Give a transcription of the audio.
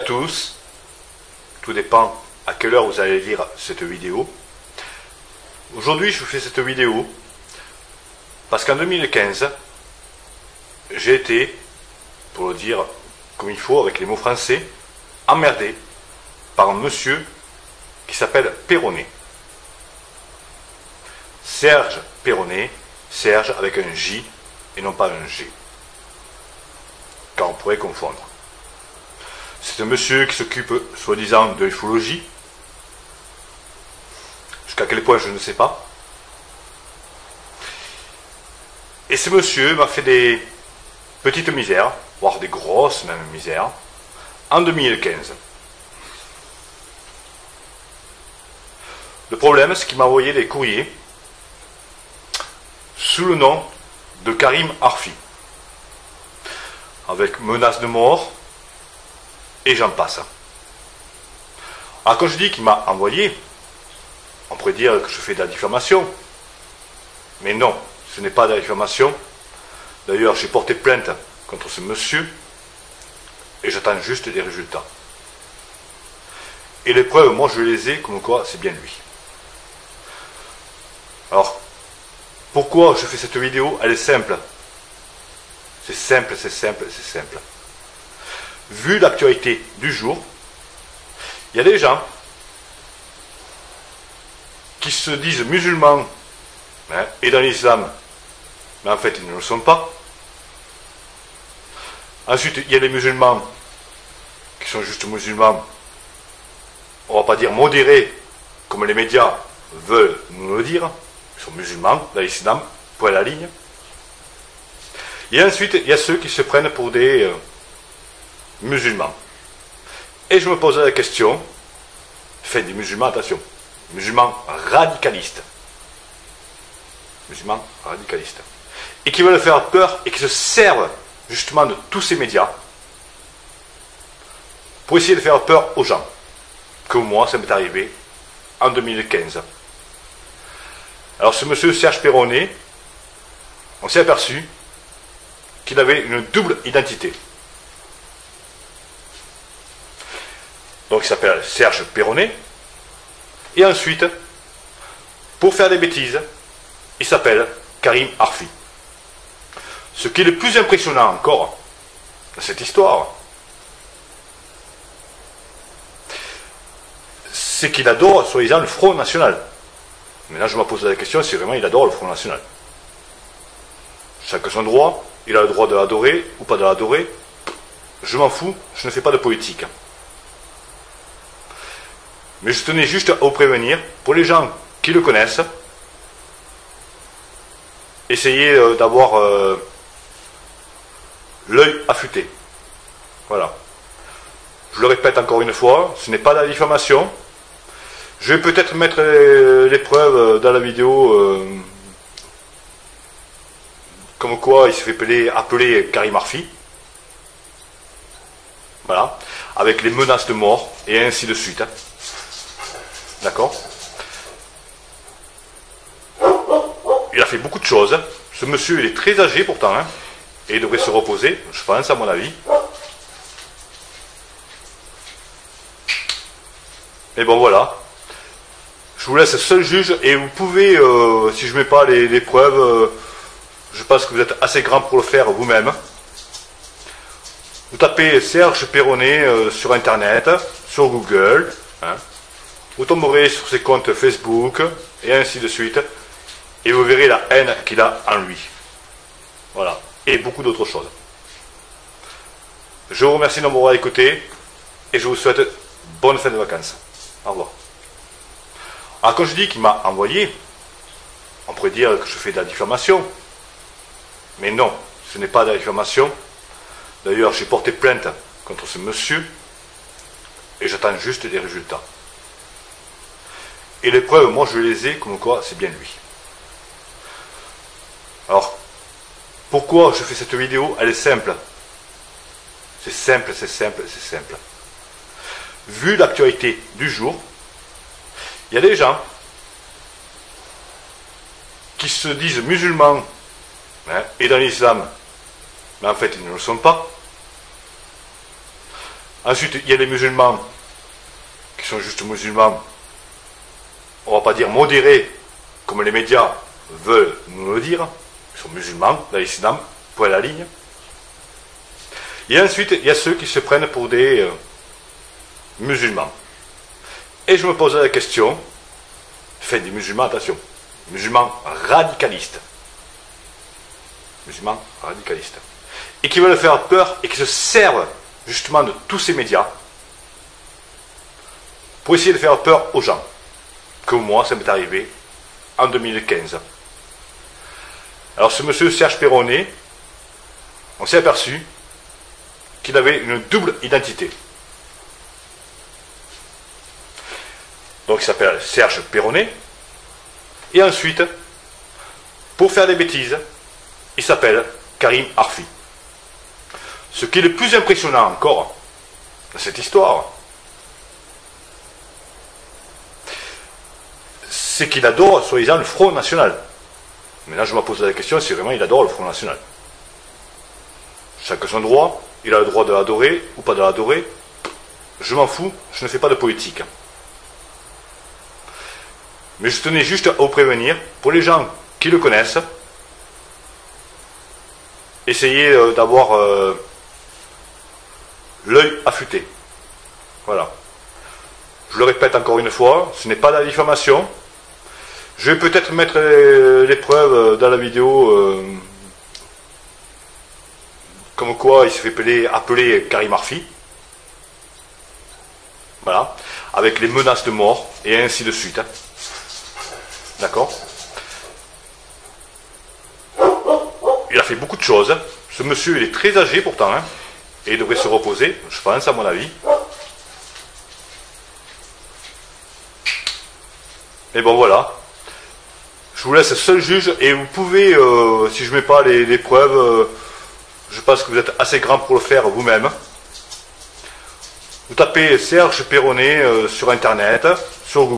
À tous, tout dépend à quelle heure vous allez lire cette vidéo. Aujourd'hui, je vous fais cette vidéo parce qu'en 2015, j'ai été, pour le dire comme il faut, avec les mots français, emmerdé par un monsieur qui s'appelle Perronnet. Serge Perronnet, Serge avec un J et non pas un G, car on pourrait confondre. C'est un monsieur qui s'occupe, soi-disant, de l'ufologie. Jusqu'à quel point, je ne sais pas. Et ce monsieur m'a fait des petites misères, voire des grosses même misères, en 2015. Le problème, c'est qu'il m'a envoyé des courriers sous le nom de Karim Arfi, avec menaces de mort, et j'en passe. Alors quand je dis qu'il m'a envoyé, on pourrait dire que je fais de la diffamation. Mais non, ce n'est pas de la diffamation. D'ailleurs, j'ai porté plainte contre ce monsieur, et j'attends juste des résultats. Et les preuves, moi je les ai, comme quoi c'est bien lui. Alors, pourquoi je fais cette vidéo? Elle est simple. C'est simple, c'est simple, c'est simple. Vu l'actualité du jour, il y a des gens qui se disent musulmans et dans l'islam, mais en fait ils ne le sont pas. Ensuite, il y a les musulmans qui sont juste musulmans, on ne va pas dire modérés, comme les médias veulent nous le dire. Ils sont musulmans dans l'islam, point à la ligne. Et ensuite, il y a ceux qui se prennent pour des musulmans. Et je me posais la question, des musulmans, attention, musulmans radicalistes. Musulmans radicalistes. Et qui veulent faire peur et qui se servent justement de tous ces médias pour essayer de faire peur aux gens. Comme moi, ça m'est arrivé en 2015. Alors ce monsieur Serge Perronnet, on s'est aperçu qu'il avait une double identité. Donc il s'appelle Serge Perronnet. Et ensuite, pour faire des bêtises, il s'appelle Karim Arfi. Ce qui est le plus impressionnant encore dans cette histoire, c'est qu'il adore, soi-disant, le Front National. Maintenant, je me pose la question si vraiment il adore le Front National. Chacun son droit, il a le droit de l'adorer ou pas de l'adorer. Je m'en fous, je ne fais pas de politique. Mais je tenais juste à vous prévenir, pour les gens qui le connaissent, essayez d'avoir l'œil affûté. Voilà. Je le répète encore une fois, ce n'est pas de la diffamation. Je vais peut-être mettre les preuves dans la vidéo, comme quoi il se fait appeler Karim Arfi. Voilà. Avec les menaces de mort, et ainsi de suite. D'accord? Il a fait beaucoup de choses. Ce monsieur, il est très âgé pourtant, et il devrait se reposer, je pense, à mon avis. Mais bon, voilà. Je vous laisse seul juge, et vous pouvez, si je ne mets pas les preuves, je pense que vous êtes assez grand pour le faire vous-même. Vous tapez Serge Perronnet sur Internet, sur Google, vous tomberez sur ses comptes Facebook, et ainsi de suite, et vous verrez la haine qu'il a en lui. Voilà. Et beaucoup d'autres choses. Je vous remercie de m'avoir écouté, et je vous souhaite bonne fin de vacances. Au revoir. Alors quand je dis qu'il m'a envoyé, on pourrait dire que je fais de la diffamation. Mais non, ce n'est pas de la diffamation. D'ailleurs, j'ai porté plainte contre ce monsieur, et j'attends juste des résultats. Et les preuves, moi je les ai, comme quoi c'est bien lui. Alors, pourquoi je fais cette vidéo? Elle est simple. C'est simple, c'est simple, c'est simple. Vu l'actualité du jour, il y a des gens qui se disent musulmans et dans l'islam, mais en fait ils ne le sont pas. Ensuite, il y a les musulmans qui sont juste musulmans, on va pas dire modérés, comme les médias veulent nous le dire. Ils sont musulmans, dans l'islam, point à la ligne. Et ensuite, il y a ceux qui se prennent pour des musulmans. Et je me posais la question, des musulmans, attention, musulmans radicalistes. Musulmans radicalistes. Et qui veulent faire peur et qui se servent justement de tous ces médias pour essayer de faire peur aux gens. Comme moi, ça m'est arrivé en 2015. Alors ce monsieur Serge Perronnet, on s'est aperçu qu'il avait une double identité. Donc il s'appelle Serge Perronnet. Et ensuite, pour faire des bêtises, il s'appelle Karim Arfi. Ce qui est le plus impressionnant encore dans cette histoire, c'est qu'il adore, soi-disant, le Front National. Maintenant, je me pose la question si vraiment il adore le Front National. Chacun son droit, il a le droit de l'adorer ou pas de l'adorer. Je m'en fous, je ne fais pas de politique. Mais je tenais juste à vous prévenir, pour les gens qui le connaissent, essayez d'avoir l'œil affûté. Voilà. Je le répète encore une fois, ce n'est pas de la diffamation. Je vais peut-être mettre les preuves dans la vidéo, comme quoi il se fait appeler Karim Arfi. Voilà. Avec les menaces de mort, et ainsi de suite. D'accord? Il a fait beaucoup de choses. Ce monsieur, il est très âgé pourtant, hein, et il devrait se reposer, je pense, à mon avis. Et bon, voilà. Je vous laisse seul juge, et vous pouvez, si je ne mets pas les preuves, je pense que vous êtes assez grand pour le faire vous-même. Vous tapez Serge Perronnet sur Internet, sur Google.